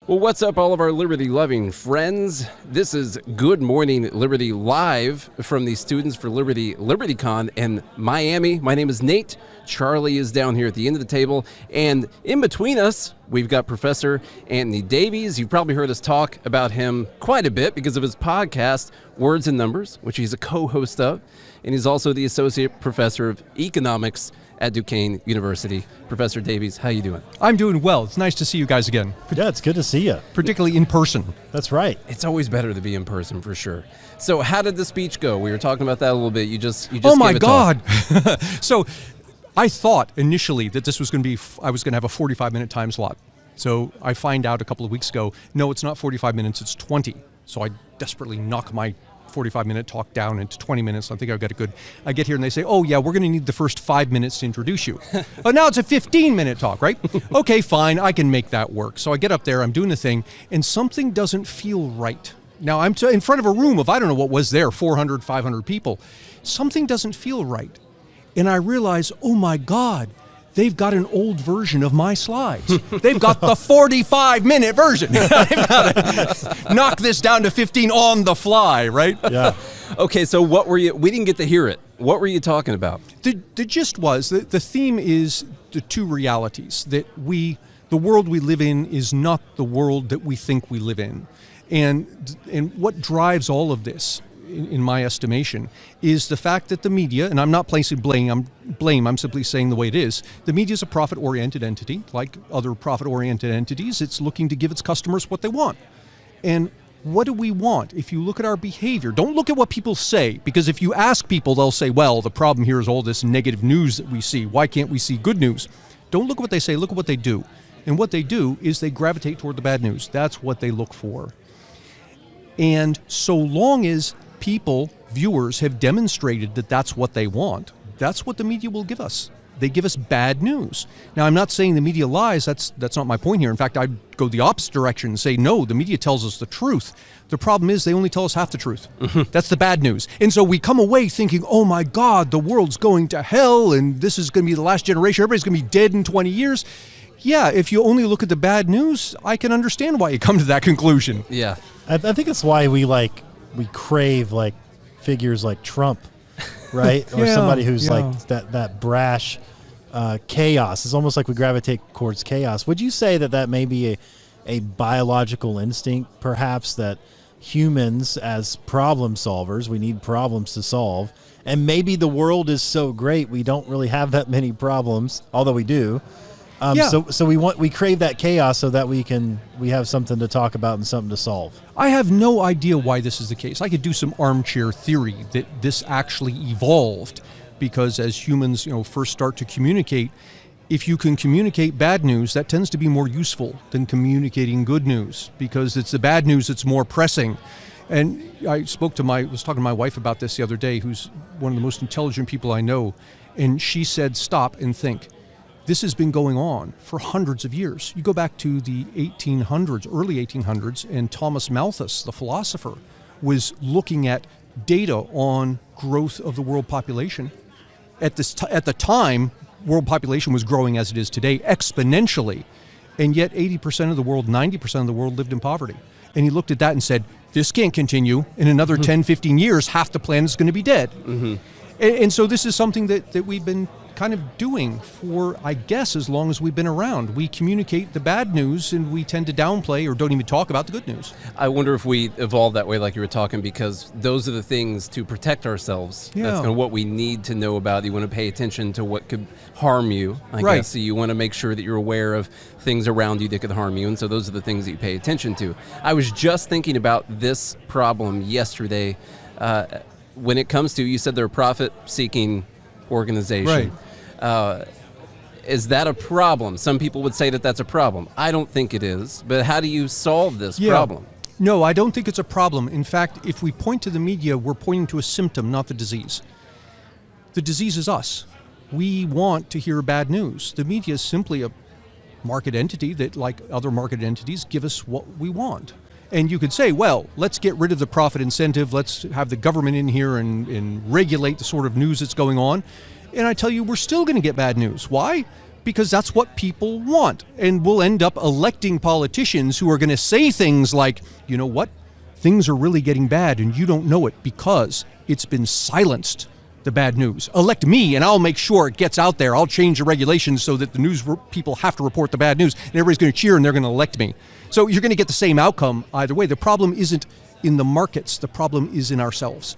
Well, what's up, all of our liberty-loving friends? This is Good Morning Liberty live from the Students for Liberty LibertyCon in Miami. My name is Nate. Charlie is down here at the end of the table. And in between us, we've got Professor Anthony Davies. You've probably heard us talk about him quite a bit because of his podcast, Words and Numbers, which he's a co-host of. And he's also the Associate Professor of Economics at Duquesne University. Professor Davies, how you doing? I'm doing well. It's nice to see you guys again. Yeah, it's good to see you. Particularly in person. That's right. It's always better to be in person, for sure. So how did the speech go? We were talking about that a little bit. You just oh my gave a God. So I thought initially that this was going to be, I was going to have a 45-minute time slot. So I find out a couple of weeks ago, no, it's not 45 minutes, it's 20. So I desperately knock my 45-minute talk down into 20 minutes. I think I've got a good, I get here and they say, oh yeah, we're going to need the first 5 minutes to introduce you. But now it's a 15-minute talk, right? Okay, fine, I can make that work. So I get up there, I'm doing the thing, and something doesn't feel right. Now I'm in front of a room of, I don't know what was there, 400, 500 people. Something doesn't feel right. And I realize, oh my God, they've got an old version of my slides. They've got the 45-minute version. They've got to knock this down to 15 on the fly, right? Yeah. Okay, so what were you, we didn't get to hear it. What were you talking about? The gist was, that the theme is the two realities, that the world we live in is not the world that we think we live in. And what drives all of this, in my estimation, is the fact that the media, and I'm not placing blame, I'm simply saying the way it is, the media is a profit-oriented entity, like other profit-oriented entities. It's looking to give its customers what they want. And what do we want? If you look at our behavior, don't look at what people say, because if you ask people, they'll say, well, the problem here is all this negative news that we see. Why can't we see good news? Don't look at what they say, look at what they do. And what they do is they gravitate toward the bad news. That's what they look for. And so long as people, viewers, have demonstrated that that's what they want, that's what the media will give us. They give us bad news. Now, I'm not saying the media lies. That's not my point here. In fact, I'd go the opposite direction and say, no, the media tells us the truth. The problem is they only tell us half the truth. That's the bad news. And so we come away thinking, oh my God, the world's going to hell, and this is going to be the last generation. Everybody's going to be dead in 20 years. Yeah, if you only look at the bad news, I can understand why you come to that conclusion. Yeah. I think it's why we crave figures like Trump, right? Or Yeah, somebody who's yeah. like that brash chaos. It's almost like we gravitate towards chaos. Would you say that may be a biological instinct, perhaps, that humans as problem solvers, we need problems to solve, and maybe the world is so great we don't really have that many problems, although we do. Yeah. So we crave that chaos so that we have something to talk about and something to solve. I have no idea why this is the case. I could do some armchair theory that this actually evolved because as humans, first start to communicate, if you can communicate bad news, that tends to be more useful than communicating good news because it's the bad news that's more pressing. And I was talking to my wife about this the other day, who's one of the most intelligent people I know, and she said, stop and think. This has been going on for hundreds of years. You go back to the 1800s, early 1800s, and Thomas Malthus, the philosopher, was looking at data on growth of the world population. At the time, world population was growing as it is today, exponentially, and yet 80% of the world, 90% of the world lived in poverty. And he looked at that and said, this can't continue. In another 10, 15 years, half the planet's going to be dead. And so this is something that we've been kind of doing for, I guess, as long as we've been around. We communicate the bad news and we tend to downplay or don't even talk about the good news. I wonder if we evolved that way like you were talking because those are the things to protect ourselves. Yeah. That's kind of what we need to know about. You want to pay attention to what could harm you, I Right. guess. So you want to make sure that you're aware of things around you that could harm you, and so those are the things that you pay attention to. I was just thinking about this problem yesterday. When it comes to, you said they're a profit-seeking organization. Right. Is that a problem? Some people would say that that's a problem. I don't think it is, but how do you solve this Yeah. problem? No, I don't think it's a problem. In fact, if we point to the media, we're pointing to a symptom, not the disease. The disease is us. We want to hear bad news. The media is simply a market entity that, like other market entities, give us what we want. And you could say, well, let's get rid of the profit incentive. Let's have the government in here and regulate the sort of news that's going on. And I tell you, we're still going to get bad news. Why? because that's what people want. And we'll end up electing politicians who are going to say things like, you know what, things are really getting bad and you don't know it because it's been silenced, the bad news. Elect me and I'll make sure it gets out there. I'll change the regulations so that the news people have to report the bad news, and everybody's going to cheer and they're going to elect me. So you're going to get the same outcome either way. The problem isn't in the markets. The problem is in ourselves.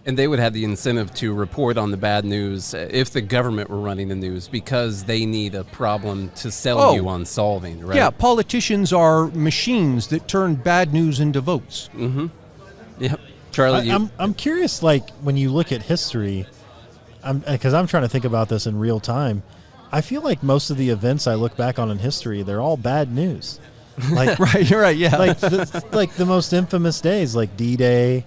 And they would have the incentive to report on the bad news if the government were running the news because they need a problem to sell you on solving, right? Yeah, politicians are machines that turn bad news into votes. Yep. Charlie, I'm curious, like, when you look at history, because I'm trying to think about this in real time, I feel like most of the events I look back on in history, they're all bad news. Like, Right, you're right, yeah. like the most infamous days, like D-Day,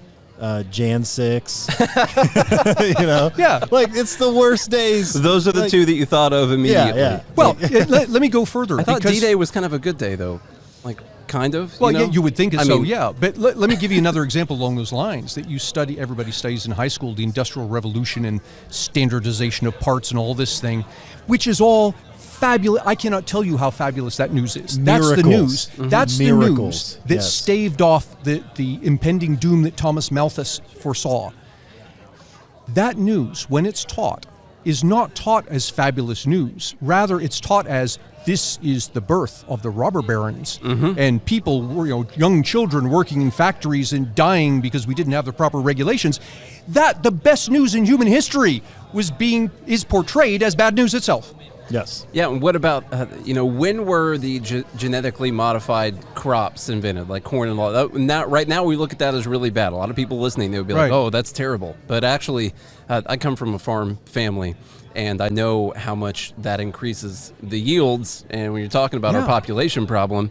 Jan 6, you know? Yeah. Like, it's the worst days. those are the like, two that you thought of immediately. Yeah. Well, let me go further. I thought because- D-Day was kind of a good day, though. Like, kind of. Well, you know? yeah, you would think I so, mean, yeah. But let me give you another example along those lines that everybody studies in high school, the Industrial Revolution and standardization of parts and all this thing, which is all fabulous. I cannot tell you how fabulous that news is. That's the news. Miracles. That's the Miracles, news that yes. staved off the impending doom that Thomas Malthus foresaw. That news, when it's taught, is not taught as fabulous news. Rather, it's taught as this is the birth of the robber barons and people, young children working in factories and dying because we didn't have the proper regulations. That the best news in human history is portrayed as bad news itself. Yes. Yeah, and what about, when were the genetically modified crops invented, like corn and all that? Right now, we look at that as really bad. A lot of people listening, they would be like, Right. oh, that's terrible. But actually, I come from a farm family, and I know how much that increases the yields. And when you're talking about our Yeah. population problem,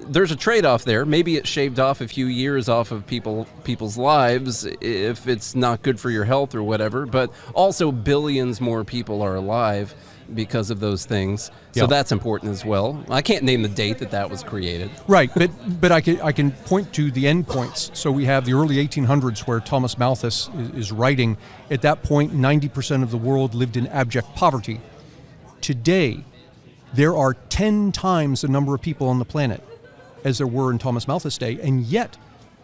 there's a trade-off there. Maybe it shaved off a few years off of people's lives if it's not good for your health or whatever, but also billions more people are alive because of those things. So Yeah. that's important as well. I can't name the date that was created. Right, but I can point to the end points. So we have the early 1800s where Thomas Malthus is writing. At that point, 90% of the world lived in abject poverty. Today, there are 10 times the number of people on the planet as there were in Thomas Malthus' day, and yet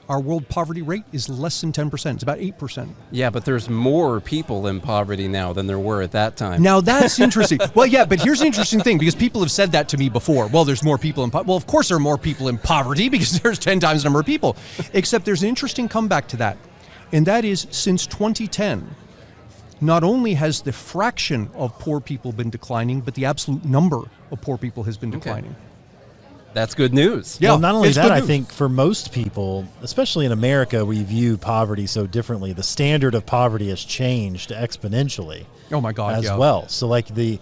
our world poverty rate is less than 10%. It's about 8%. Yeah, but there's more people in poverty now than there were at that time. Now that's interesting. Well, yeah, but here's the interesting thing, because people have said that to me before. Well, there's more people in poverty. Well, of course there are more people in poverty because there's 10 times the number of people. Except there's an interesting comeback to that. And that is, since 2010, not only has the fraction of poor people been declining, but the absolute number of poor people has been declining. That's good news. Yeah, Well, not only it's that, good I news. think for most people, especially in America, we view poverty so differently. The standard of poverty has changed exponentially. Oh my God, as yeah. well. So like the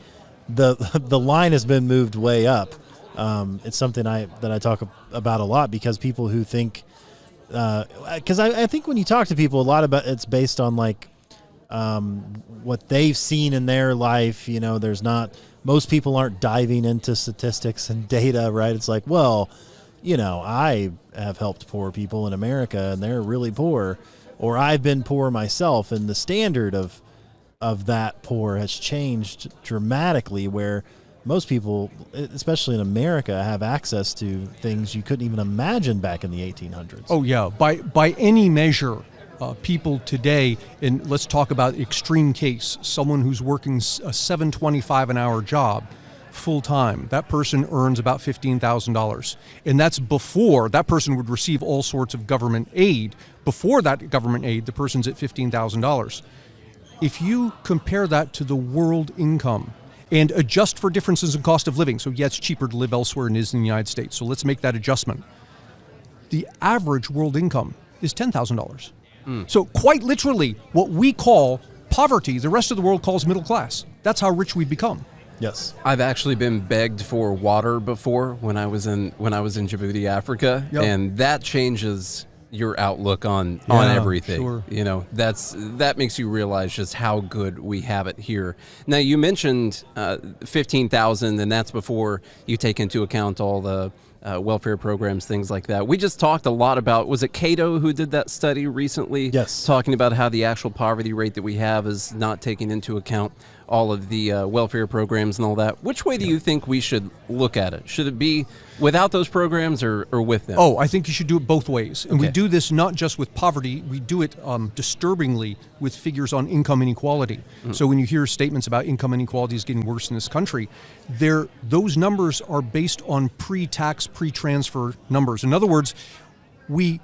line has been moved way up. It's something that I talk about a lot because people who think, because I think when you talk to people, a lot about it's based on like what they've seen in their life. Most people aren't diving into statistics and data, right? It's like, well, I have helped poor people in America and they're really poor, or I've been poor myself, and the standard of that poor has changed dramatically, where most people, especially in America, have access to things you couldn't even imagine back in the 1800s. Oh yeah, by any measure, people today, and let's talk about extreme case, someone who's working a $7.25 an hour job full time, that person earns about $15,000, and that's before that person would receive all sorts of government aid. Before that government aid, the person's at $15,000. If you compare that to the world income and adjust for differences in cost of living, so yeah, it's cheaper to live elsewhere than it is in the United States, so let's make that adjustment. The average world income is $10,000. So quite literally, what we call poverty, the rest of the world calls middle class. That's how rich we've become. Yes. I've actually been begged for water before when I was in Djibouti, Africa, Yep. and that changes your outlook on Yeah, everything. sure. That makes you realize just how good we have it here. Now, you mentioned 15,000, and that's before you take into account all the welfare programs, things like that. We just talked a lot about, was it Cato who did that study recently? Yes. Talking about how the actual poverty rate that we have is not taking into account all of the welfare programs and all that. Which way do you think we should look at it? Should it be without those programs or with them? Oh, I think you should do it both ways. And we Okay. do this not just with poverty, we do it disturbingly with figures on income inequality. So when you hear statements about income inequality is getting worse in this country, those numbers are based on pre-tax, pre-transfer numbers. In other words, we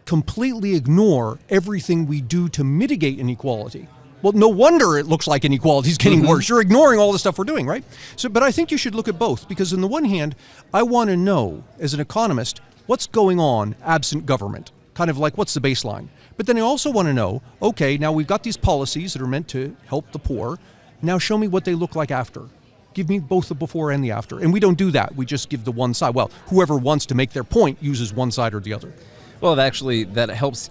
completely ignore everything we do to mitigate inequality. Well, no wonder it looks like inequality is getting worse. You're ignoring all the stuff we're doing, right? So, but I think you should look at both, because on the one hand, I want to know, as an economist, what's going on absent government, kind of like what's the baseline. But then I also want to know, okay, now we've got these policies that are meant to help the poor. Now show me what they look like after. Give me both the before and the after. And we don't do that. We just give the one side. Well, whoever wants to make their point uses one side or the other. Well, actually, that helps.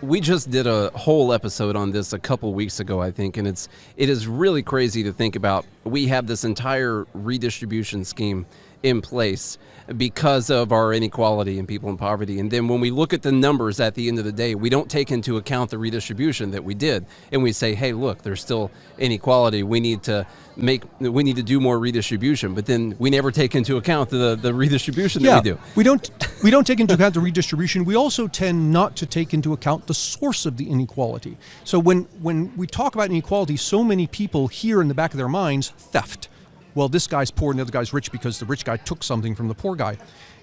We just did a whole episode on this a couple weeks ago, I think, and it is really crazy to think about. We have this entire redistribution scheme in place because of our inequality and people in poverty. And then when we look at the numbers at the end of the day, we don't take into account the redistribution that we did. And we say, hey, look, there's still inequality. We need to do more redistribution. But then we never take into account the redistribution that we do. We don't take into account the redistribution. We also tend not to take into account the source of the inequality. So when we talk about inequality, so many people hear in the back of their minds theft. Well, this guy's poor and the other guy's rich because the rich guy took something from the poor guy.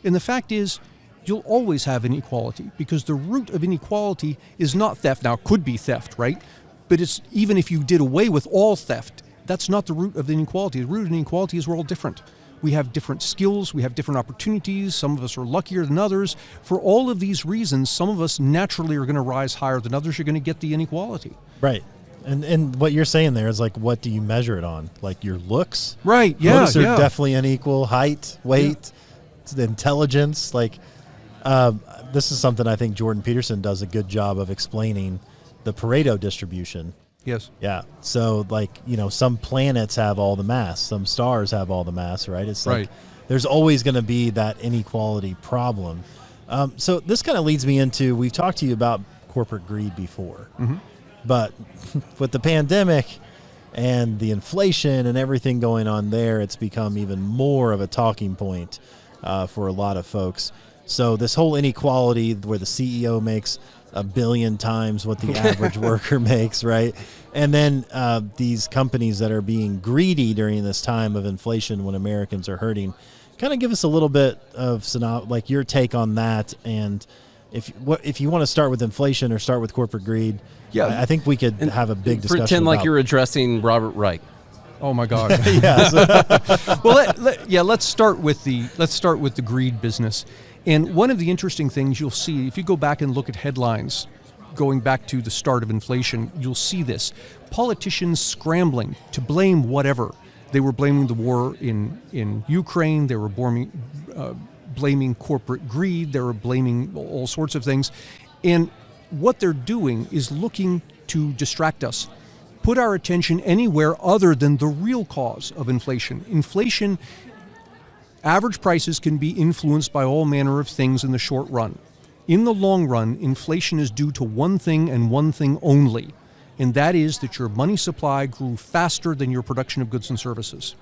And the fact is, you'll always have inequality, because the root of inequality is not theft. Now, it could be theft, right? But it's even if you did away with all theft, that's not the root of the inequality. The root of inequality is we're all different. We have different skills, we have different opportunities, some of us are luckier than others. For all of these reasons, some of us naturally are going to rise higher than others. You're going to get the inequality. Right. And what you're saying there is like, what do you measure it on? Like your looks? Right, yeah, Looks are yeah. definitely unequal. Height, weight, intelligence. Like, this is something I think Jordan Peterson does a good job of explaining, the Pareto distribution. Yes. Yeah. So, like, some planets have all the mass, some stars have all the mass, right? It's like Right. there's always going to be that inequality problem. So this kind of leads me into, we've talked to you about corporate greed before, but with the pandemic and the inflation and everything going on there, it's become even more of a talking point for a lot of folks. So this whole inequality where the CEO makes 1 billion times what the average worker makes, right? And then these companies that are being greedy during this time of inflation when Americans are hurting. Kind of give us a little bit of like your take on that, and if you want to start with inflation or start with corporate greed, Yeah. I think we could have a big discussion. Pretend like about- you're addressing Robert Reich. Oh my God. yeah, so- Well, let's start with the greed business. And one of the interesting things you'll see, if you go back and look at headlines going back to the start of inflation, you'll see this. Politicians scrambling to blame whatever. They were blaming the war in Ukraine. They were blaming corporate greed. They were blaming all sorts of things. And what they're doing is looking to distract us, put our attention anywhere other than the real cause of inflation. Inflation, average prices can be influenced by all manner of things in the short run. In the long run, inflation is due to one thing and one thing only, and that is that your money supply grew faster than your production of goods and services.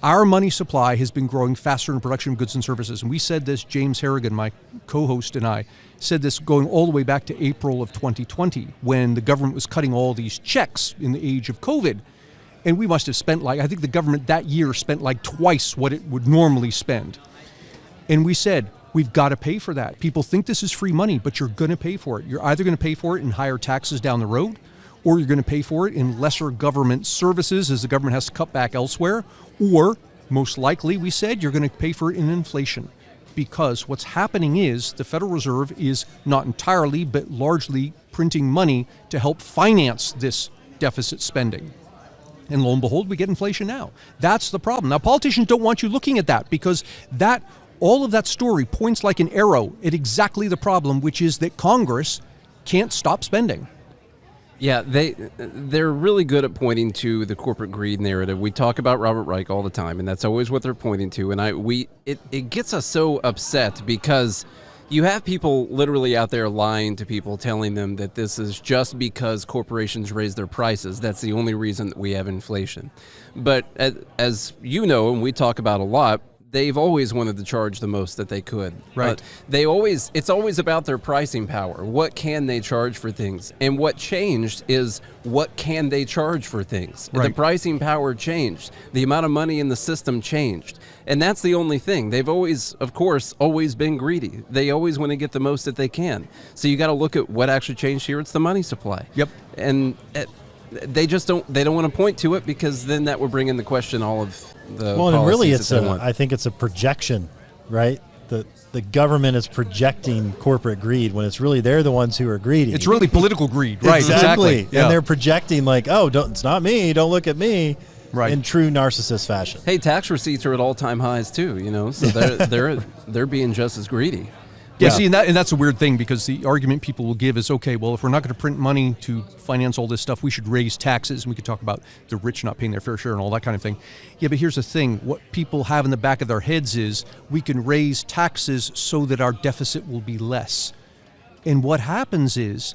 Our money supply has been growing faster than production of goods and services. And we said this, James Harrigan, my co-host, and I said this going all the way back to April of 2020, when the government was cutting all these checks in the age of COVID. And we must have spent I think the government that year spent like twice what it would normally spend. And we said, we've got to pay for that. People think this is free money, but you're going to pay for it. You're either going to pay for it in higher taxes down the road, or you're going to pay for it in lesser government services as the government has to cut back elsewhere, or most likely, we said, you're going to pay for it in inflation. Because what's happening is the Federal Reserve is not entirely, but largely printing money to help finance this deficit spending. And lo and behold, we get inflation now. That's the problem. Now, politicians don't want you looking at that, because all of that story points like an arrow at exactly the problem, which is that Congress can't stop spending. Yeah, they're really good at pointing to the corporate greed narrative. We talk about Robert Reich all the time, and that's always what they're pointing to. And it gets us so upset because You have people literally out there lying to people, telling them that this is just because corporations raise their prices. That's the only reason that we have inflation. But as you know, and we talk about a lot, they've always wanted to charge the most that they could. Right. It's always about their pricing power. What can they charge for things? And what changed is what can they charge for things? Right. The pricing power changed. The amount of money in the system changed. And that's the only thing. They've always, of course, always been greedy. They always want to get the most that they can. So you got to look at what actually changed here. It's the money supply. Yep. And they don't want to point to it, because then that would bring in the question all of the Well, and really, policies that they want. I think it's a projection, right? The government is projecting corporate greed when it's really they're the ones who are greedy. It's really political greed, right? Exactly. Yeah. And they're projecting like, oh, it's not me. Don't look at me. Right. In true narcissist fashion. Hey, tax receipts are at all-time highs too, so they're being just as greedy. Yeah, see, and that's a weird thing, because the argument people will give is, okay, well, if we're not going to print money to finance all this stuff, we should raise taxes, and we could talk about the rich not paying their fair share and all that kind of thing. Yeah, but here's the thing. What people have in the back of their heads is we can raise taxes so that our deficit will be less. And what happens is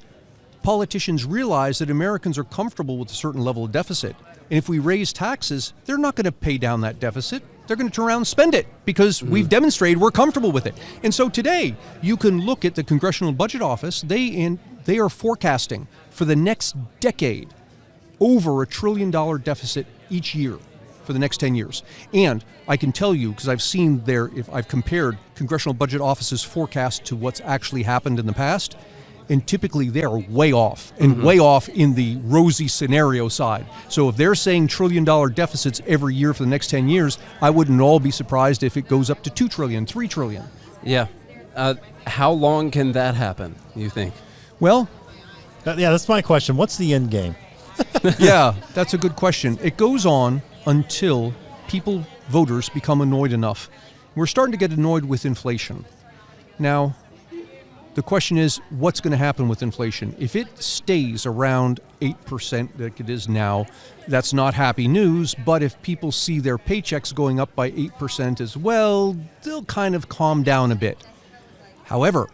politicians realize that Americans are comfortable with a certain level of deficit. And if we raise taxes, they're not going to pay down that deficit. They're going to turn around and spend it, because we've demonstrated we're comfortable with it. And so today, you can look at the Congressional Budget Office. They are forecasting for the next decade over $1 trillion deficit each year for the next 10 years. And I can tell you, because I've seen if I've compared Congressional Budget Office's forecast to what's actually happened in the past, and typically they are way off, and way off in the rosy scenario side. So if they're saying $1 trillion deficits every year for the next 10 years, I wouldn't all be surprised if it goes up to $2 trillion, $3 trillion. Yeah. How long can that happen, you think? Well, That's my question. What's the end game? yeah, that's a good question. It goes on until voters become annoyed enough. We're starting to get annoyed with inflation. Now, the question is, what's going to happen with inflation? If it stays around 8% like it is now, that's not happy news. But if people see their paychecks going up by 8% as well, they'll kind of calm down a bit. However,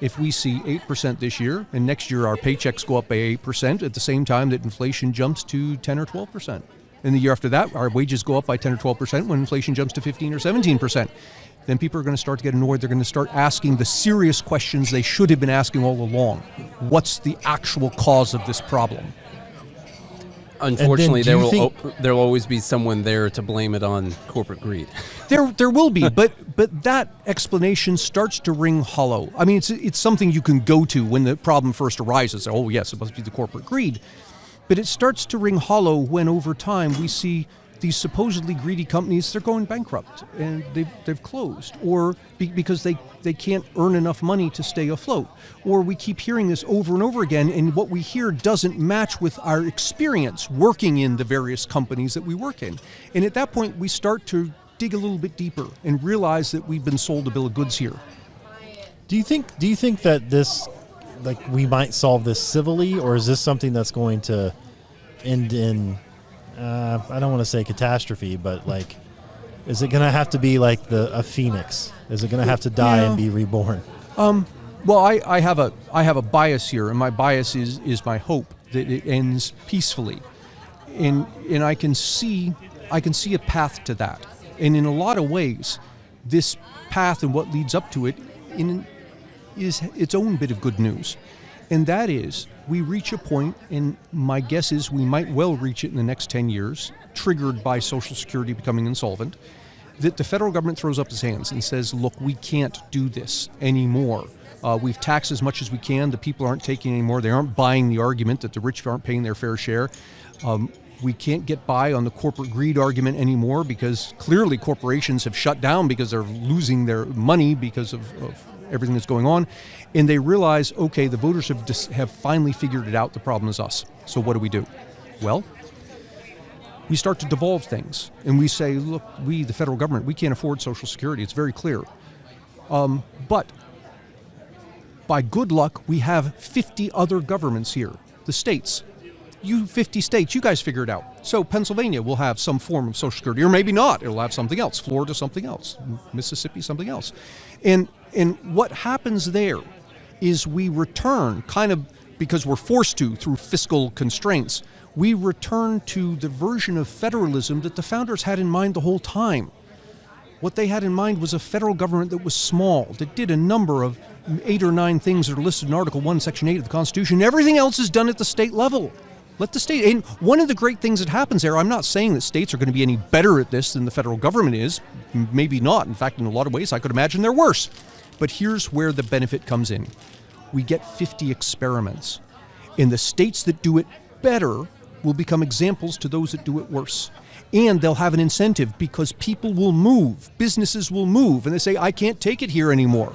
if we see 8% this year, and next year our paychecks go up by 8% at the same time that inflation jumps to 10 or 12%. And the year after that, our wages go up by 10 or 12% when inflation jumps to 15 or 17%. Then people are going to start to get annoyed. They're going to start asking the serious questions they should have been asking all along. What's the actual cause of this problem? Unfortunately, there'll always be someone there to blame it on corporate greed. There will be, but that explanation starts to ring hollow. I mean, it's something you can go to when the problem first arises. Oh, yes, it must be the corporate greed. But it starts to ring hollow when over time we see these supposedly greedy companies, they're going bankrupt and they've closed, or because they can't earn enough money to stay afloat. Or we keep hearing this over and over again, and what we hear doesn't match with our experience working in the various companies that we work in. And at that point, we start to dig a little bit deeper and realize that we've been sold a bill of goods here. Do you think that this, like, we might solve this civilly, or is this something that's going to end in I don't want to say catastrophe, but like, is it going to have to be like a phoenix? Is it going to have to die and be reborn? Well, I have a bias here, and my bias is my hope that it ends peacefully, and I can see a path to that, and in a lot of ways, this path and what leads up to it is its own bit of good news. And that is, we reach a point, and my guess is we might well reach it in the next 10 years, triggered by Social Security becoming insolvent, that the federal government throws up its hands and says, look, we can't do this anymore. We've taxed as much as we can. The people aren't taking anymore. They aren't buying the argument that the rich aren't paying their fair share. We can't get by on the corporate greed argument anymore, because clearly corporations have shut down because they're losing their money because of everything that's going on. And they realize, okay, the voters have finally figured it out. The problem is us. So what do? Well, we start to devolve things. And we say, look, we, the federal government, we can't afford Social Security. It's very clear. But by good luck, we have 50 other governments here. The states. You 50 states, you guys figure it out. So Pennsylvania will have some form of Social Security, or maybe not. It'll have something else. Florida, something else. Mississippi, something else. And what happens there is we return, kind of because we're forced to through fiscal constraints, we return to the version of federalism that the founders had in mind the whole time. What they had in mind was a federal government that was small, that did a number of 8 or 9 things that are listed in Article 1, Section 8 of the Constitution. Everything else is done at the state level. Let the state, and one of the great things that happens there, I'm not saying that states are going to be any better at this than the federal government is, maybe not. In fact, in a lot of ways, I could imagine they're worse. But here's where the benefit comes in. We get 50 experiments. And the states that do it better will become examples to those that do it worse. And they'll have an incentive because people will move, businesses will move, and they say, I can't take it here anymore.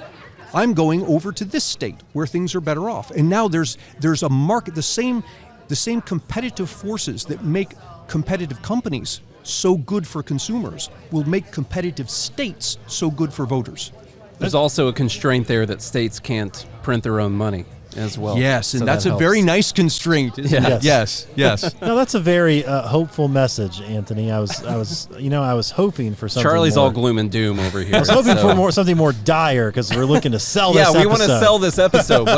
I'm going over to this state where things are better off. And now there's a market, the same competitive forces that make competitive companies so good for consumers will make competitive states so good for voters. There's also a constraint there that states can't print their own money as well. Yes, and so that's that a helps. very nice constraint, isn't it? Yes. No, that's a very hopeful message, Anthony. I was hoping for something. Charlie's more. all gloom and doom over here. I was hoping so. for something more dire because we're looking to sell this episode. Yeah, we want to sell this episode.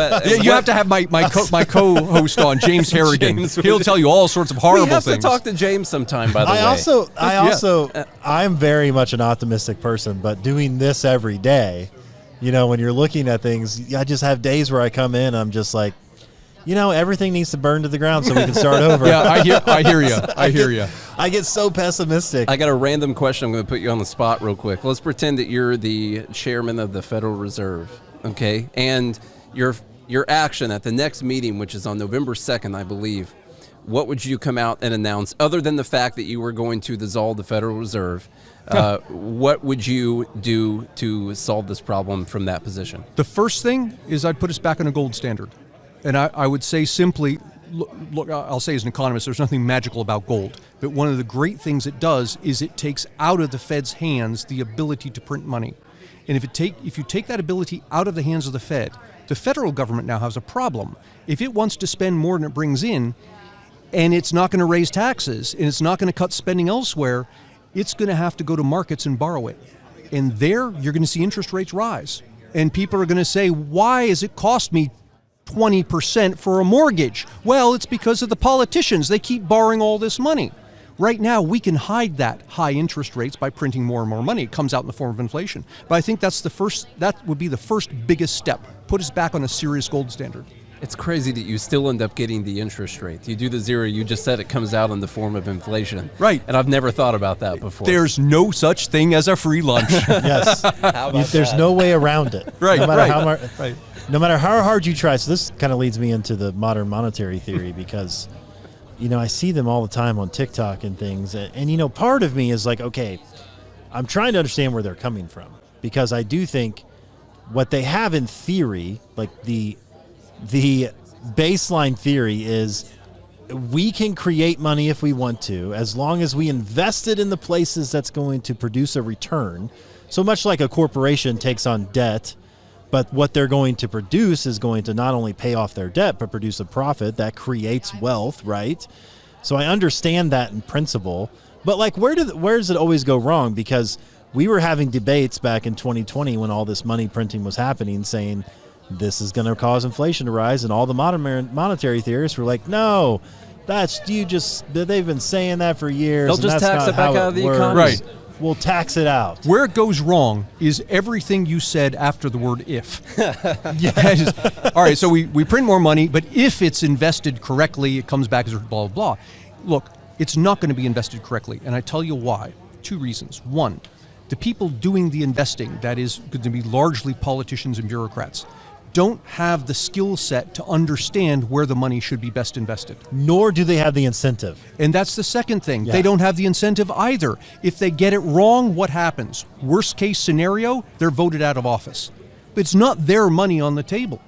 You have to have my co-host on, James Harrigan. James He'll tell you all sorts of horrible we have things. to talk to James sometime, by the way. I'm very much an optimistic person, but doing this every day, when you're looking at things, I just have days where I come in, I'm just like, everything needs to burn to the ground so we can start over. Yeah, I hear you. I hear you. I get so pessimistic. I got a random question. I'm going to put you on the spot real quick. Let's pretend that you're the chairman of the Federal Reserve, okay? And your action at the next meeting, which is on November 2nd, I believe, what would you come out and announce, other than the fact that you were going to dissolve the Federal Reserve? What would you do to solve this problem from that position? The first thing is I'd put us back on a gold standard. And I would say simply, look, I'll say as an economist, there's nothing magical about gold. But one of the great things it does is it takes out of the Fed's hands the ability to print money. And if you take that ability out of the hands of the federal government now has a problem. If it wants to spend more than it brings in, and it's not going to raise taxes, and it's not going to cut spending elsewhere, it's going to have to go to markets and borrow it. And there, you're going to see interest rates rise. And people are going to say, why does it cost me 20% for a mortgage? Well, it's because of the politicians. They keep borrowing all this money. Right now, we can hide that high interest rates by printing more and more money. It comes out in the form of inflation. But I think that would be the first biggest step. Put us back on a serious gold standard. It's crazy that you still end up getting the interest rate. You do the zero, you just said it comes out in the form of inflation. Right. And I've never thought about that before. There's no such thing as a free lunch. Yes. There's no way around it. Right, no matter right, how right. No matter how hard you try. So this kind of leads me into the modern monetary theory because, I see them all the time on TikTok and things. And part of me is like, okay, I'm trying to understand where they're coming from because I do think what they have in theory, like the baseline theory is we can create money if we want to, as long as we invest it in the places that's going to produce a return. So much like a corporation takes on debt, but what they're going to produce is going to not only pay off their debt, but produce a profit that creates wealth, right? So I understand that in principle, but like where does it always go wrong? Because we were having debates back in 2020 when all this money printing was happening, saying this is going to cause inflation to rise, and all the modern monetary theorists were like, no, they've been saying that for years. They'll just tax it back out of the economy. Right. We'll tax it out. Where it goes wrong is everything you said after the word if. Yes. All right, so we print more money, but if it's invested correctly, it comes back as blah, blah, blah. Look, it's not going to be invested correctly, and I tell you why. 2 reasons. 1, the people doing the investing, that is going to be largely politicians and bureaucrats, don't have the skill set to understand where the money should be best invested. Nor do they have the incentive. And that's the second thing. Yeah. They don't have the incentive either. If they get it wrong, what happens? Worst case scenario, they're voted out of office. But it's not their money on the table.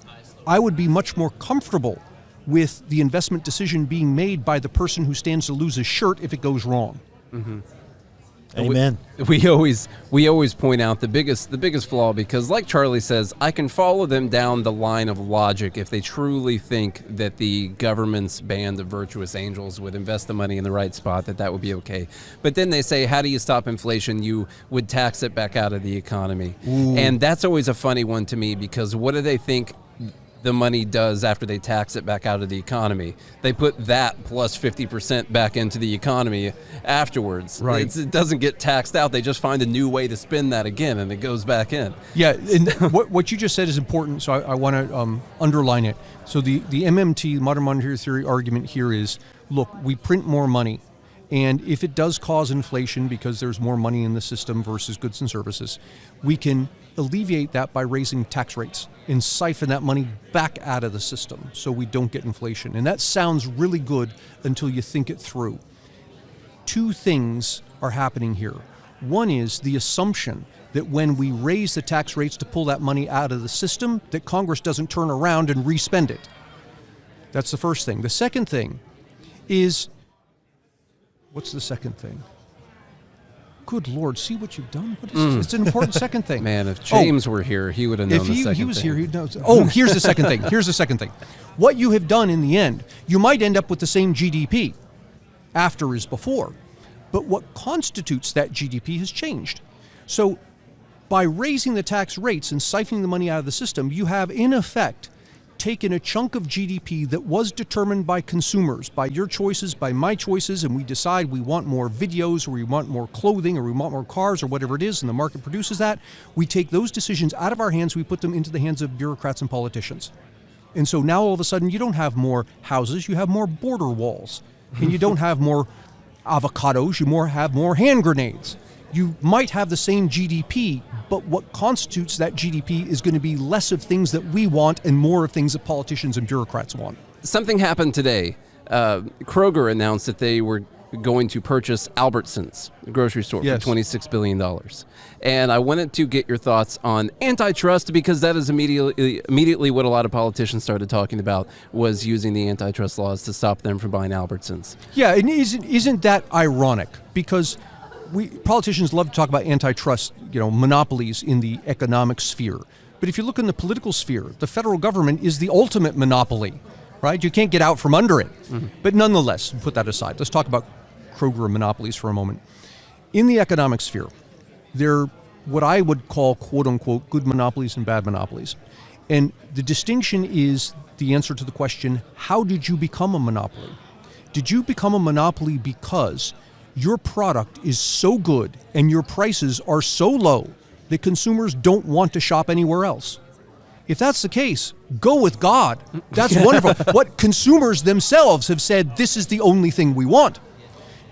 I would be much more comfortable with the investment decision being made by the person who stands to lose his shirt if it goes wrong. Mm-hmm. Amen. We always point out the biggest flaw, because like Charlie says, I can follow them down the line of logic if they truly think that the government's band of virtuous angels would invest the money in the right spot, that would be okay. But then they say, how do you stop inflation? You would tax it back out of the economy. Ooh. And that's always a funny one to me, because what do they think the money does after they tax it back out of the economy? They put that plus 50% back into the economy afterwards. Right. It doesn't get taxed out. They just find a new way to spend that again, and it goes back in. Yeah, and what you just said is important, so I want to underline it. So the MMT, modern monetary theory argument here is, look, we print more money, and if it does cause inflation because there's more money in the system versus goods and services, we can alleviate that by raising tax rates and siphon that money back out of the system so we don't get inflation. And that sounds really good until you think it through. Two things are happening here. One is the assumption that when we raise the tax rates to pull that money out of the system, that Congress doesn't turn around and re-spend it. That's the first thing. The second thing is, what's the second thing? Good Lord, see what you've done? What is this? It's an important second thing. Man, if James were here, he would have known the second thing. If he was here, he'd know. Oh, here's the second thing. Here's the second thing. What you have done in the end, you might end up with the same GDP after as before, but what constitutes that GDP has changed. So by raising the tax rates and siphoning the money out of the system, you have, in effect, taken a chunk of GDP that was determined by consumers, by your choices, by my choices, and we decide we want more videos, or we want more clothing, or we want more cars, or whatever it is, and the market produces that. We take those decisions out of our hands, we put them into the hands of bureaucrats and politicians. And so now all of a sudden you don't have more houses, you have more border walls. And you don't have more avocados, you have more hand grenades. You might have the same GDP, but what constitutes that GDP is going to be less of things that we want and more of things that politicians and bureaucrats want. Something happened today. Kroger announced that they were going to purchase Albertsons, the grocery store, Yes. for $26 billion. And I wanted to get your thoughts on antitrust, because that is immediately what a lot of politicians started talking about, was using the antitrust laws to stop them from buying Albertsons. Yeah, and isn't that ironic? Because politicians love to talk about antitrust, monopolies in the economic sphere. But if you look in the political sphere, the federal government is the ultimate monopoly, right? You can't get out from under it. Mm-hmm. But nonetheless, put that aside. Let's talk about Kroger and monopolies for a moment. In the economic sphere, there are what I would call, quote unquote, good monopolies and bad monopolies. And the distinction is the answer to the question, how did you become a monopoly? Did you become a monopoly because your product is so good and your prices are so low that consumers don't want to shop anywhere else? If that's the case, go with God. That's wonderful. What consumers themselves have said, this is the only thing we want.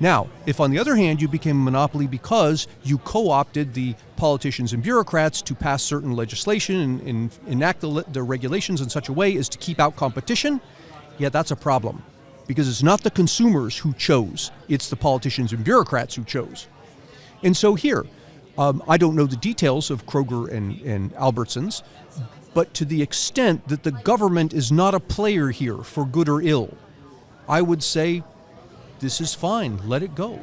Now, if on the other hand you became a monopoly because you co-opted the politicians and bureaucrats to pass certain legislation and enact the regulations in such a way as to keep out competition, yeah, that's a problem. Because it's not the consumers who chose, it's the politicians and bureaucrats who chose. And so here, I don't know the details of Kroger and Albertsons, but to the extent that the government is not a player here for good or ill, I would say this is fine, let it go.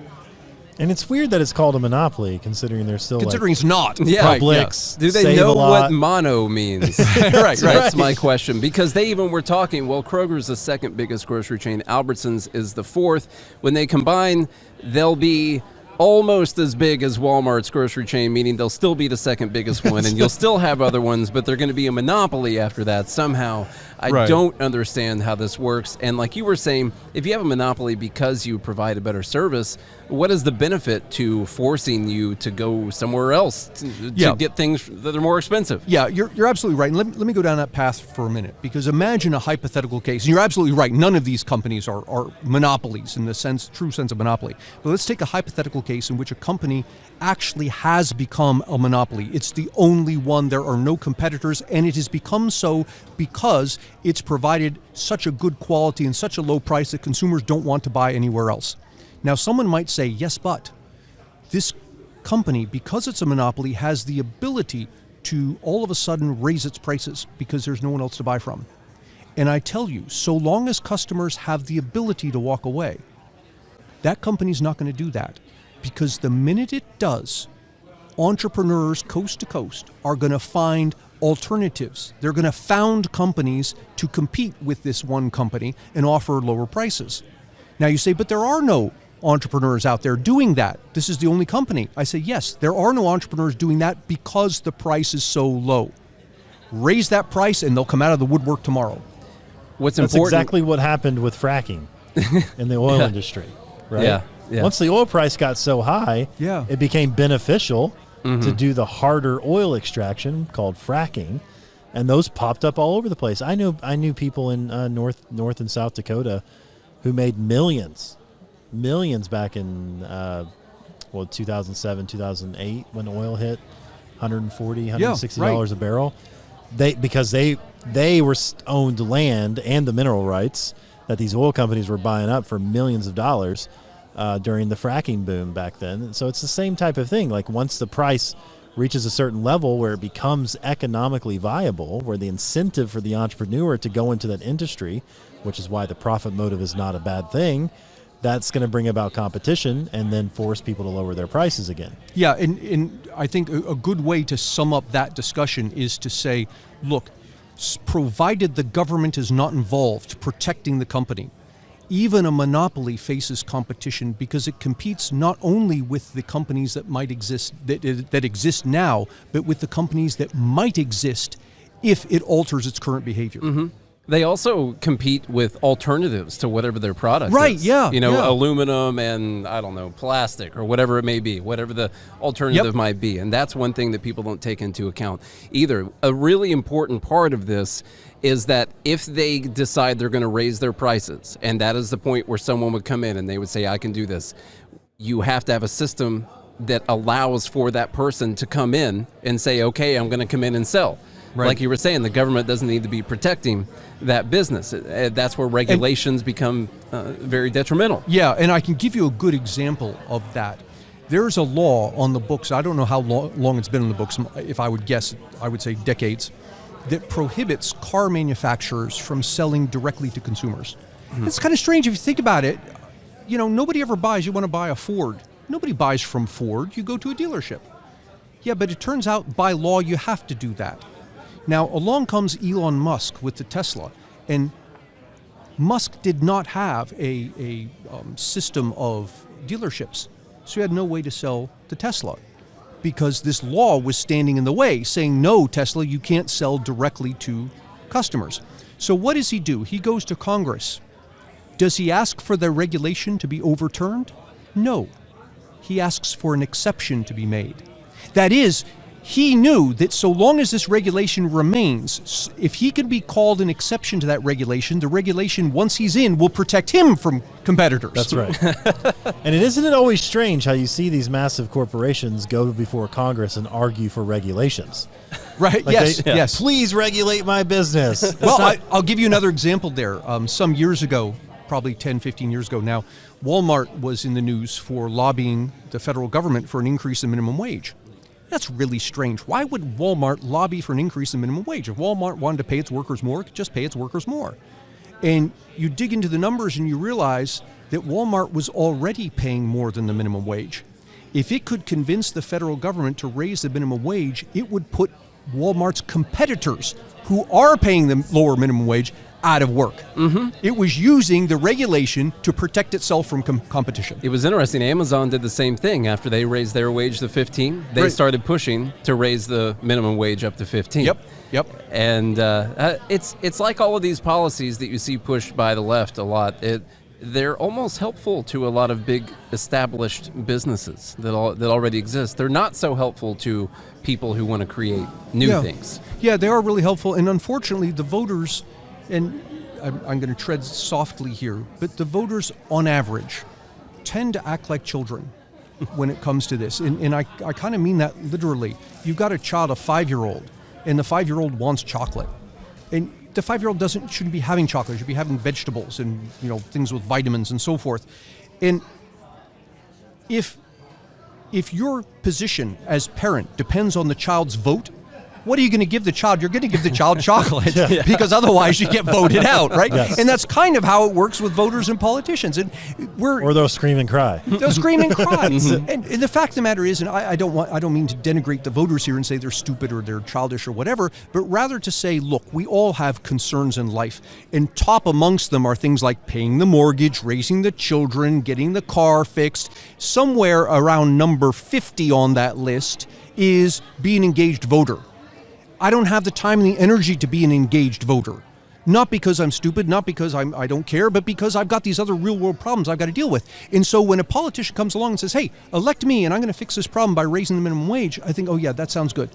And it's weird that it's called a monopoly, considering there's still It's not. Yeah, Publix. Do they Save know a Lot. what mono means? Right. That's my question. Because they even were talking, well, Kroger's the second biggest grocery chain. Albertsons is the fourth. When they combine, they'll be almost as big as Walmart's grocery chain, meaning they'll still be the second biggest one, and you'll still have other ones, but they're going to be a monopoly after that somehow. I don't understand how this works. And like you were saying, if you have a monopoly because you provide a better service, what is the benefit to forcing you to go somewhere else to get things that are more expensive? Yeah, you're absolutely right. And let me go down that path for a minute, because imagine a hypothetical case. And you're absolutely right. None of these companies are monopolies in the true sense of monopoly. But let's take a hypothetical case in which a company actually has become a monopoly. It's the only one. There are no competitors, and it has become so because it's provided such a good quality and such a low price that consumers don't want to buy anywhere else. Now, someone might say, yes, but this company, because it's a monopoly, has the ability to all of a sudden raise its prices because there's no one else to buy from. And I tell you, so long as customers have the ability to walk away, that company's not going to do that. because the minute it does, entrepreneurs coast to coast are going to find alternatives. They're going to found companies to compete with this one company and offer lower prices. Now you say, but there are no entrepreneurs out there doing that. This is the only company. I say, yes, there are no entrepreneurs doing that because the price is so low. Raise that price and they'll come out of the woodwork tomorrow. What's That's important? exactly what happened with fracking in the oil industry, right? Yeah. Once the oil price got so high, Yeah. it became beneficial to do the harder oil extraction called fracking, and those popped up all over the place. I knew people in North and South Dakota who made millions back in 2007, 2008 when oil hit $140, $160 a barrel. Because they were owned land and the mineral rights that these oil companies were buying up for millions of dollars during the fracking boom back then. So it's the same type of thing. Like once the price reaches a certain level where it becomes economically viable, where the incentive for the entrepreneur to go into that industry, which is why the profit motive is not a bad thing, that's going to bring about competition and then force people to lower their prices again. Yeah, and I think a good way to sum up that discussion is to say, look, provided the government is not involved protecting the company, even a monopoly faces competition because it competes not only with the companies that might exist that exist now, but with the companies that might exist if it alters its current behavior. Mm-hmm. They also compete with alternatives to whatever their product is. Yeah. Aluminum and, I don't know, plastic or whatever it may be, whatever the alternative might be. And that's one thing that people don't take into account either. A really important part of this is that if they decide they're going to raise their prices, and that is the point where someone would come in and they would say, I can do this, you have to have a system that allows for that person to come in and say, okay, I'm going to come in and sell. Right. Like you were saying, the government doesn't need to be protecting that business. That's where regulations become very detrimental. Yeah, and I can give you a good example of that. There's a law on the books, I don't know how long it's been on the books, if I would guess, I would say decades, that prohibits car manufacturers from selling directly to consumers. Mm-hmm. It's kind of strange if you think about it. You know, nobody ever buys, you want to buy a Ford. Nobody buys from Ford, you go to a dealership. Yeah, but it turns out by law you have to do that. Now, along comes Elon Musk with the Tesla, and Musk did not have a system of dealerships, so he had no way to sell the Tesla because this law was standing in the way, saying, no, Tesla, you can't sell directly to customers. So what does he do? He goes to Congress. Does he ask for the regulation to be overturned? No. He asks for an exception to be made. That is, he knew that so long as this regulation remains, if he can be called an exception to that regulation, the regulation, once he's in, will protect him from competitors. That's right. And isn't it always strange how you see these massive corporations go before Congress and argue for regulations? Right, Like yes. Please regulate my business. Well, I'll give you another example there. Some years ago, probably 10, 15 years ago now, Walmart was in the news for lobbying the federal government for an increase in minimum wage. That's really strange. Why would Walmart lobby for an increase in minimum wage? If Walmart wanted to pay its workers more, it could just pay its workers more. And you dig into the numbers and you realize that Walmart was already paying more than the minimum wage. If it could convince the federal government to raise the minimum wage, it would put Walmart's competitors, who are paying the lower minimum wage, out of work. Mm-hmm. It was using the regulation to protect itself from competition. It was interesting. Amazon did the same thing. After they raised their wage to 15, they started pushing to raise the minimum wage up to 15. Yep. And it's like all of these policies that you see pushed by the left a lot. They're almost helpful to a lot of big established businesses that already exist. They're not so helpful to people who want to create new things. Yeah, they are really helpful. And unfortunately, the voters, and I'm going to tread softly here, but the voters on average tend to act like children when it comes to this. And I kind of mean that literally. You've got a child, a 5-year-old, and the 5-year-old wants chocolate. And the 5-year-old shouldn't be having chocolate, should be having vegetables and things with vitamins and so forth. And if your position as parent depends on the child's vote, what are you going to give the child? You're going to give the child chocolate because otherwise you get voted out, right? Yes. And that's kind of how it works with voters and politicians. And Or they'll scream and cry. they'll scream and cry. And the fact of the matter is, and I don't mean to denigrate the voters here and say they're stupid or they're childish or whatever, but rather to say, look, we all have concerns in life, and top amongst them are things like paying the mortgage, raising the children, getting the car fixed. Somewhere around number 50 on that list is be an engaged voter. I don't have the time and the energy to be an engaged voter. Not because I'm stupid, not because I don't care, but because I've got these other real world problems I've got to deal with. And so when a politician comes along and says, hey, elect me and I'm going to fix this problem by raising the minimum wage, I think, oh yeah, that sounds good.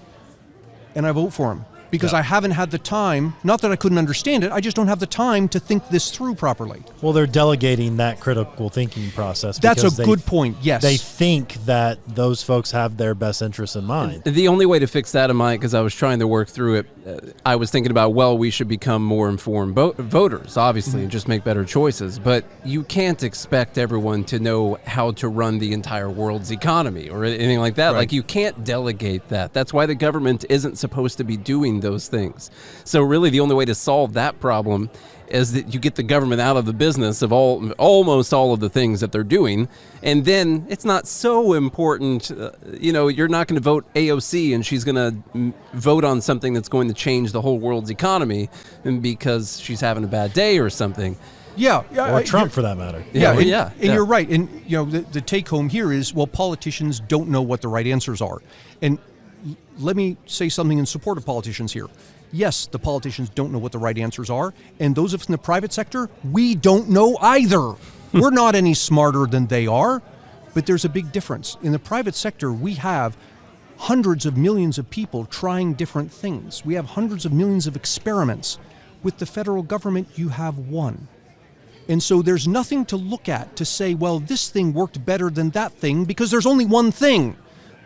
And I vote for him. Because I haven't had the time, not that I couldn't understand it, I just don't have the time to think this through properly. Well, they're delegating that critical thinking process. That's a good point, yes. They think that those folks have their best interests in mind. The only way to fix that in mind, because I was trying to work through it, I was thinking about, well, we should become more informed voters, obviously, and just make better choices. But you can't expect everyone to know how to run the entire world's economy or anything like that. Right. Like, you can't delegate that. That's why the government isn't supposed to be doing those things. So really the only way to solve that problem is that you get the government out of the business of almost all of the things that they're doing, and then it's not so important. You're not going to vote AOC and she's going to vote on something that's going to change the whole world's economy, and because she's having a bad day or something. Yeah, Or Trump, for that matter. And you're right. And the take home here is, well, politicians don't know what the right answers are. And let me say something in support of politicians here. Yes, the politicians don't know what the right answers are, and those of us in the private sector, we don't know either. We're not any smarter than they are, but there's a big difference. In the private sector, we have hundreds of millions of people trying different things. We have hundreds of millions of experiments. With the federal government, you have one. And so there's nothing to look at to say, well, this thing worked better than that thing, because there's only one thing.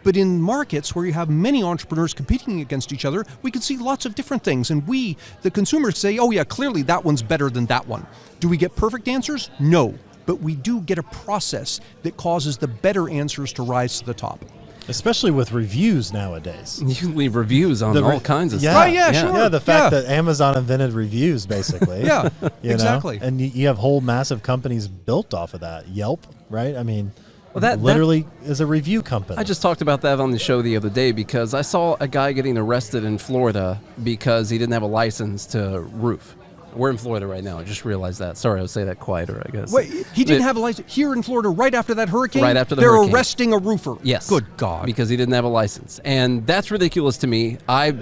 But in markets where you have many entrepreneurs competing against each other, we can see lots of different things. And we, the consumers, say, oh yeah, clearly that one's better than that one. Do we get perfect answers? No. But we do get a process that causes the better answers to rise to the top. Especially with reviews nowadays. You leave reviews on all kinds of Yeah, stuff. Right, yeah, sure. Yeah, the fact that Amazon invented reviews, basically. Yeah, you know? exactly. And you have whole massive companies built off of that. Yelp, right? I mean, Well, that literally is a review company. I just talked about that on the show the other day because I saw a guy getting arrested in Florida because he didn't have a license to roof. We're in Florida right now. I just realized that. Sorry, I'll say that quieter, I guess. Wait, he didn't have a license here in Florida right after that hurricane? Right after the They're hurricane. arresting a roofer. Yes. Good God. Because he didn't have a license. And that's ridiculous to me. I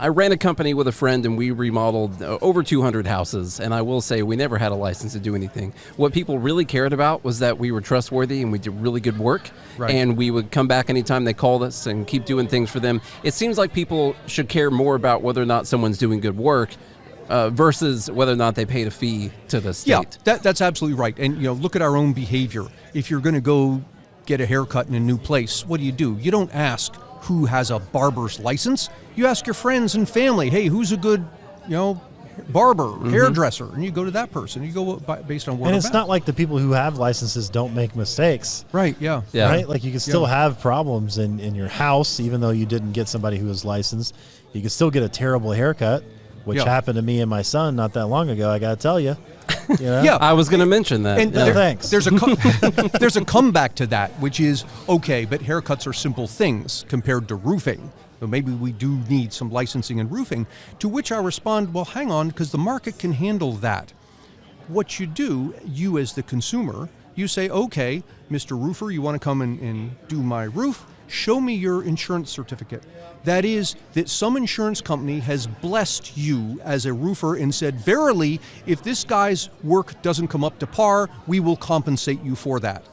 ran a company with a friend and we remodeled over 200 houses. And I will say we never had a license to do anything. What people really cared about was that we were trustworthy and we did really good work. Right. And we would come back anytime they called us and keep doing things for them. It seems like people should care more about whether or not someone's doing good work versus whether or not they paid a fee to the state. Yeah, that's absolutely right. And look at our own behavior. If you're going to go get a haircut in a new place, what do? You don't ask who has a barber's license. You ask your friends and family, hey, who's a good, barber, hairdresser, and you go to that person. You go based on word and of it's mouth. not like the people who have licenses don't make mistakes. Right, yeah. Yeah. Right? Like you can still have problems in your house, even though you didn't get somebody who was licensed. You can still get a terrible haircut, which Yeah. happened to me and my son not that long ago, I got to tell you. Yeah. I was going to mention that. And Yeah. Thanks. There's there's a comeback to that, which is, okay, but haircuts are simple things compared to roofing. So maybe we do need some licensing in roofing, to which I respond, well, hang on, because the market can handle that. What you do, you as the consumer, you say, okay, Mr. Roofer, you want to come and do my roof? Show me your insurance certificate. That is, that some insurance company has blessed you as a roofer and said, verily, if this guy's work doesn't come up to par, we will compensate you for that.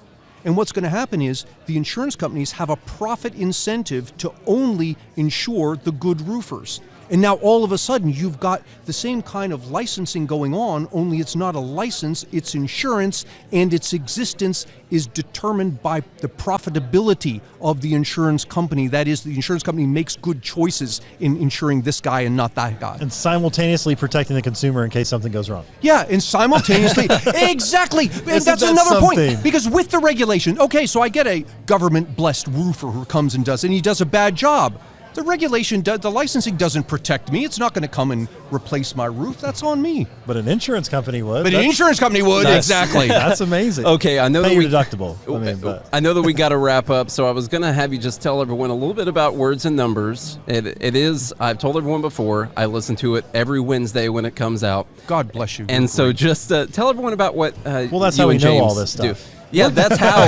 And what's going to happen is the insurance companies have a profit incentive to only insure the good roofers. And now all of a sudden you've got the same kind of licensing going on, only it's not a license, it's insurance, and its existence is determined by the profitability of the insurance company. That is, the insurance company makes good choices in insuring this guy and not that guy. And simultaneously protecting the consumer in case something goes wrong. Yeah, and simultaneously, exactly. And Isn't that's that another something? point. Because with the regulation, okay, so I get a government-blessed roofer who comes and does, and he does a bad job. The regulation, the licensing doesn't protect me. It's not going to come and replace my roof. That's on me. But an insurance company would. But an insurance company would, exactly. That's amazing. Okay, I know Pay that your deductible. I know that we got to wrap up, so I was going to have you just tell everyone a little bit about Words and Numbers. It is, I've told everyone before, I listen to it every Wednesday when it comes out. God bless you. And so just tell everyone about what well, that's you how we and know James all this stuff. do. Yeah, that's how.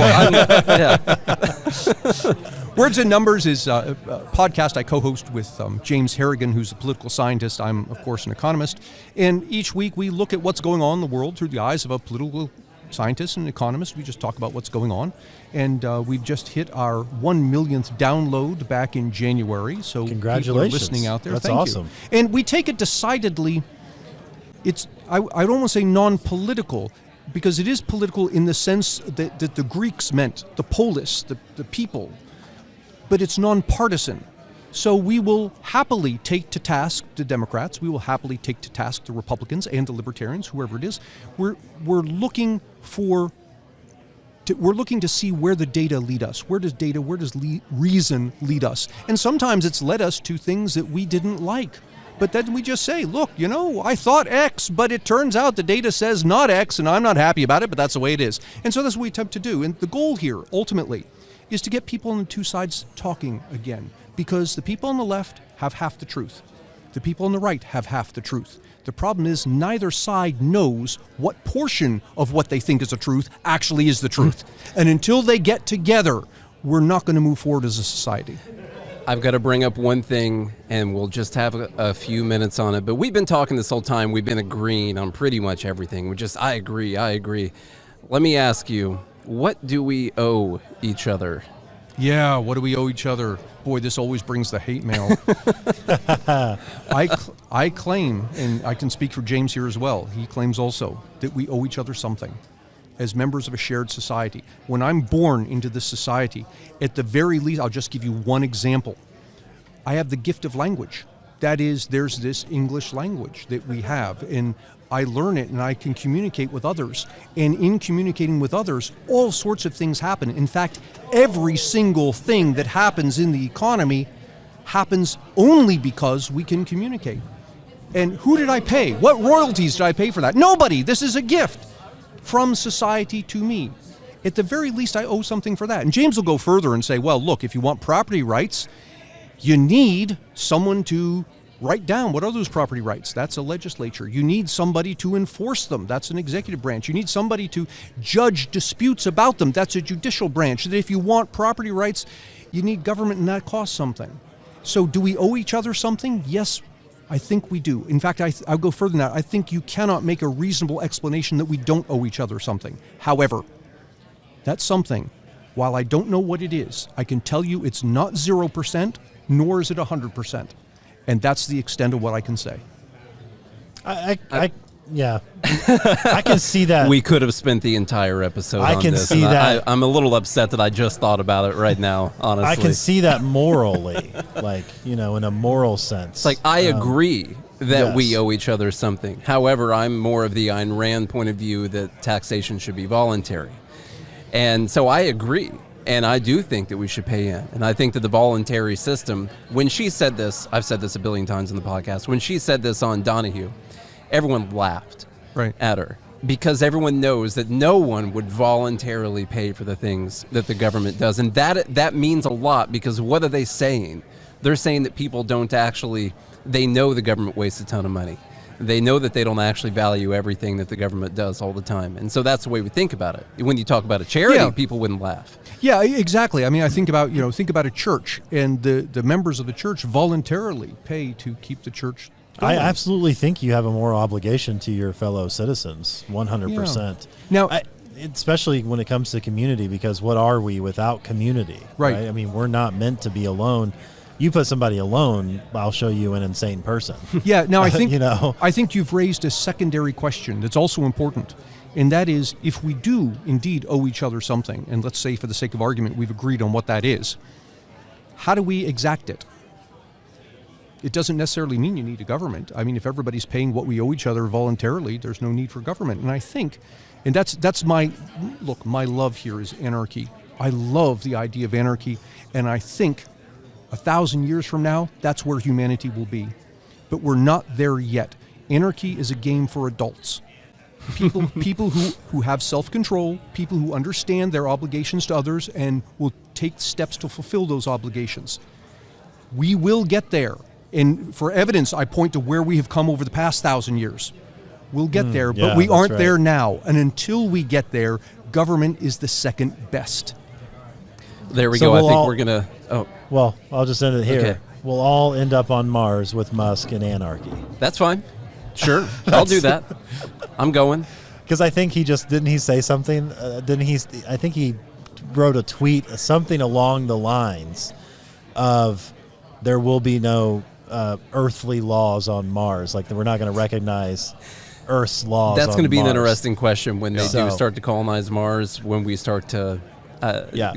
Yeah. Words and Numbers is a podcast I co-host with James Harrigan, who's a political scientist. I'm, of course, an economist. And each week we look at what's going on in the world through the eyes of a political scientist and economist. We just talk about what's going on. And we've just hit our 1 millionth download back in January. So congratulations. People are listening out there. That's Thank awesome. you. And we take it decidedly, I don't want to say non-political, because it is political in the sense that the Greeks meant, the polis, the people, but it's nonpartisan. So we will happily take to task the Democrats, we will happily take to task the Republicans and the Libertarians, whoever it is. We're looking to see where the data lead us. Where does reason lead us? And sometimes it's led us to things that we didn't like. But then we just say, look, I thought X, but it turns out the data says not X, and I'm not happy about it, but that's the way it is. And so that's what we attempt to do. And the goal here, ultimately, is to get people on the two sides talking again. Because the people on the left have half the truth. The people on the right have half the truth. The problem is neither side knows what portion of what they think is the truth actually is the truth. And until they get together, we're not going to move forward as a society. I've got to bring up one thing, and we'll just have a few minutes on it. But we've been talking this whole time. We've been agreeing on pretty much everything. I agree. Let me ask you, what do we owe each other? Yeah, what do we owe each other? Boy, this always brings the hate mail. I claim, and I can speak for James here as well, he claims also, that we owe each other something as members of a shared society. When I'm born into this society, at the very least, I'll just give you one example. I have the gift of language. That is, there's this English language that we have, and I learn it and I can communicate with others. And in communicating with others, all sorts of things happen. In fact, every single thing that happens in the economy happens only because we can communicate. And who did I pay? What royalties did I pay for that? Nobody. This is a gift from society to me. At the very least, I owe something for that. And James will go further and say, well, look, if you want property rights, you need someone to write down what are those property rights. That's a legislature. You need somebody to enforce them. That's an executive branch. You need somebody to judge disputes about them. That's a judicial branch. That if you want property rights, you need government, and that costs something. So do we owe each other something? Yes, I think we do. In fact, I'll go further than that. I think you cannot make a reasonable explanation that we don't owe each other something. However, that something, while I don't know what it is, I can tell you it's not 0%, nor is it 100%. And that's the extent of what I can say. Yeah. I can see that. We could have spent the entire episode on this. I can see that. I'm a little upset that I just thought about it right now, honestly. I can see that morally, in a moral sense. It's like, I agree that we yes. owe each other something. However, I'm more of the Ayn Rand point of view that taxation should be voluntary. And so I agree. And I do think that we should pay in. And I think that the voluntary system, when she said this, I've said this a billion times in the podcast, when she said this on Donahue, everyone laughed at her because everyone knows that no one would voluntarily pay for the things that the government does. And that means a lot, because what are they saying? They're saying that people don't actually, they know the government wastes a ton of money. They know that they don't actually value everything that the government does all the time. And so that's the way we think about it. When you talk about a charity, people wouldn't laugh. Yeah, exactly. I mean, I think about a church, and the members of the church voluntarily pay to keep the church going. I absolutely think you have a moral obligation to your fellow citizens, 100%. Now, especially when it comes to community, because what are we without community? Right. I mean, we're not meant to be alone. You put somebody alone, I'll show you an insane person. Yeah. Now, I think I think you've raised a secondary question that's also important, and that is, if we do indeed owe each other something, and let's say for the sake of argument we've agreed on what that is, how do we exact it? It doesn't necessarily mean you need a government. I mean, if everybody's paying what we owe each other voluntarily, there's no need for government. And I think, and that's my love here is anarchy. I love the idea of anarchy, and I think 1,000 years from now, that's where humanity will be. But we're not there yet. Anarchy is a game for adults. People who have self-control, people who understand their obligations to others and will take steps to fulfill those obligations. We will get there. And for evidence, I point to where we have come over the past 1,000 years. We'll get there, but yeah, we that's aren't right. there now. And until we get there, government is the second best. There we So go. I we'll think all- we're going to... Oh, Well, I'll just end it here. Okay. We'll all end up on Mars with Musk and anarchy. that's fine. Sure. I'll do that. I'm going. Because I think didn't he say something? I think he wrote a tweet, something along the lines of there will be no earthly laws on Mars. Like, we're not going to recognize Earth's laws That's on going to be an Mars. interesting question when they do So- start to colonize Mars, when we start to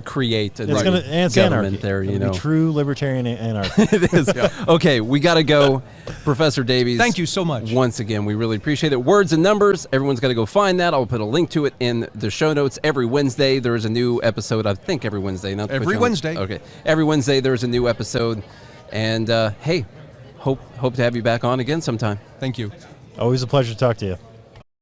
create a It's going to it's government anarchy. there, It'll be true libertarian anarchy. It is. Okay, we got to go. Professor Davies. Thank you so much. Once again, we really appreciate it. Words and Numbers. Everyone's got to go find that. I'll put a link to it in the show notes. Every Wednesday, there is a new episode. I think every Wednesday. Not to put Every you on- Wednesday. Okay. Every Wednesday, there's a new episode. And, hey, hope to have you back on again sometime. Thank you. Always a pleasure to talk to you.